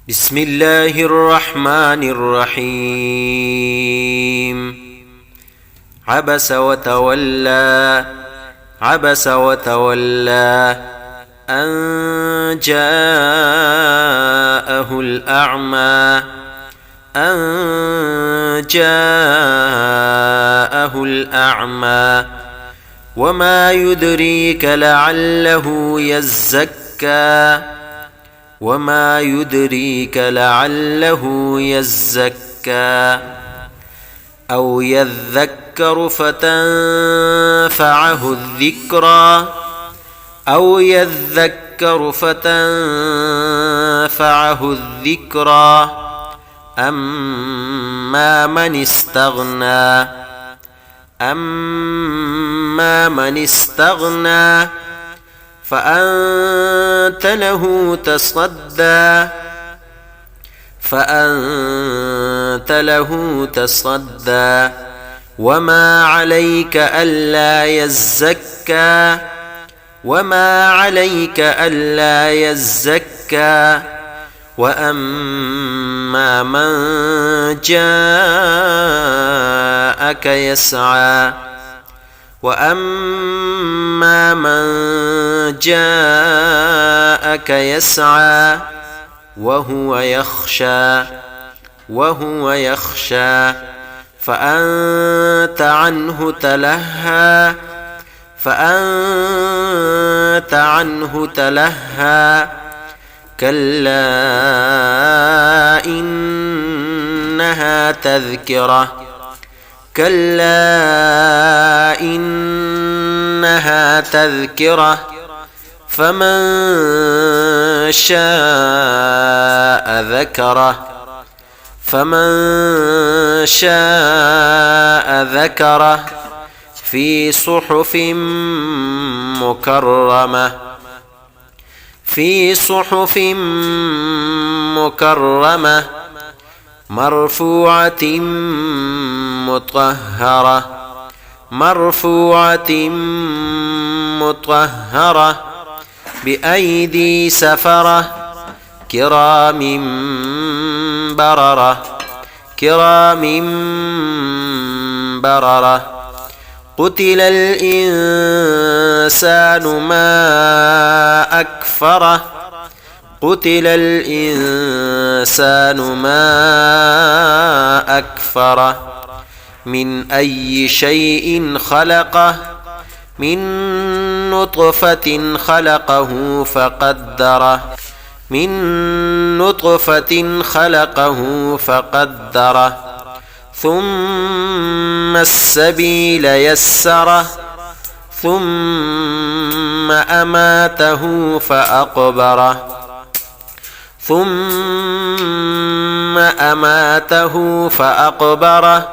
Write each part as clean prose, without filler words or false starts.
بسم الله الرحمن الرحيم عبس وتولى عبس وتولى أن جاءه الأعمى أن جاءه الأعمى وما يدريك لعله يزكى وما يدريك لعله يزكى أو يذكر فتنفعه الذكرى أو يذكر فتنفعه الذكرى أما من استغنى أما من استغنى فأنت له تصدى فأنت له تصدى وما عليك ألا يزكى وما عليك ألا يزكى وأما من جاءك يسعى وأما من جاءك يسعى وهو يخشى فأنت عنه تلهى فأنت عنه تلهى كلا إنها تذكرة كلا إنها تذكرة فمن شاء ذكره فمن شاء ذكره في صحف مكرمة في صحف مكرمة مرفوعة مطهرة مرفوعة مطهرة بأيدي سفرة كرام بررة كرام بررة قتل الإنسان ما أكفره قتل الإنسان ما أكفره من أي شيء خلقه من نطفة خلقه فقدره من نطفة خلقه فقدره ثم السبيل يسره ثم أماته فأقبره ثم أماته فأقبره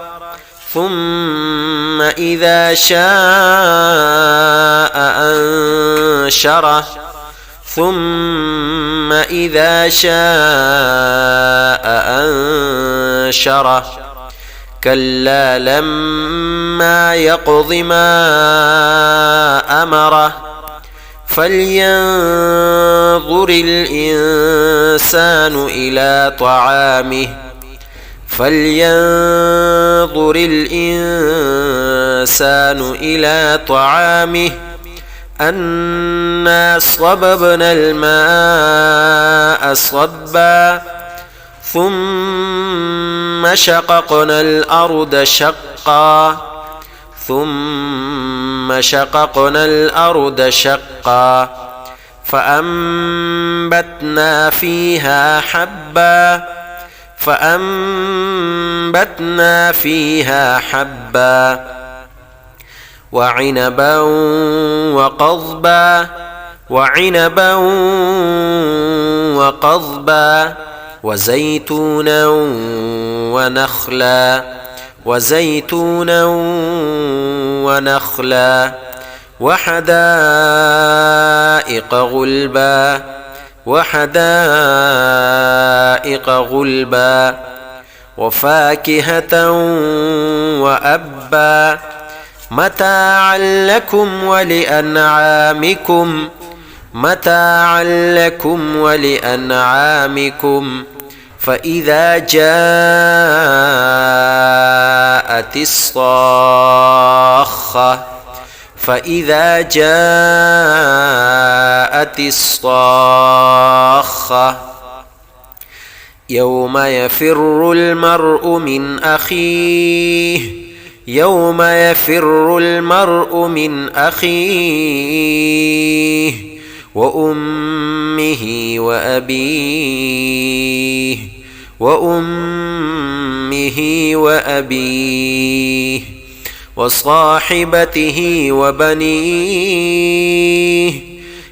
ثم إذا شاء أنشره ثم إذا شاء أنشره كلا لما يقض ما أمره فلينظر الإنسان إلى طعامه فلينظر الإنسان إلى طعامه أنا صببنا الماء صبا ثم شققنا الأرض شقا ثم شققنا الأرض شقا فأنبتنا فيها حبا فأنبتنا فيها حبا وعنبا وقضبا وعنبا وقضبا وزيتونا ونخلا وزيتونا ونخلا وحدائق غلبا وحدائق غلبا وفاكهة وأبا متاعا لكم ولأنعامكم متاعا لكم ولأنعامكم فإذا جاءت الصاخة فإذا جاءت الصاخة يوم يفر المرء من أخيه يوم يفر المرء من أخيه وأمه وأبيه وصاحبته وبنيه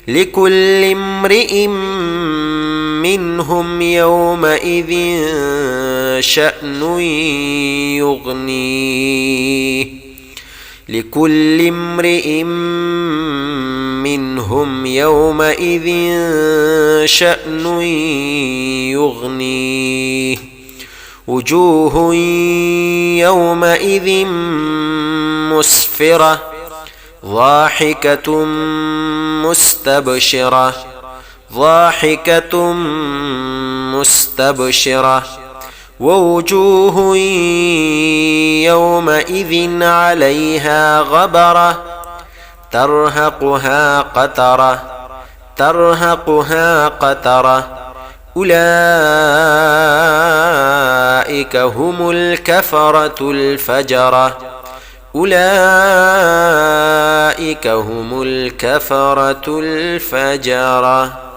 لكل امرئ منهم يومئذ شأن يغنيه لكل امرئ منهم يومئذ شأن يغنيه وجوه يومئذ مسفرة ضاحكة مستبشرة ووجوه يومئذ عليها غبرة ترهقها قترة أولئك هم الكفرة الفجرة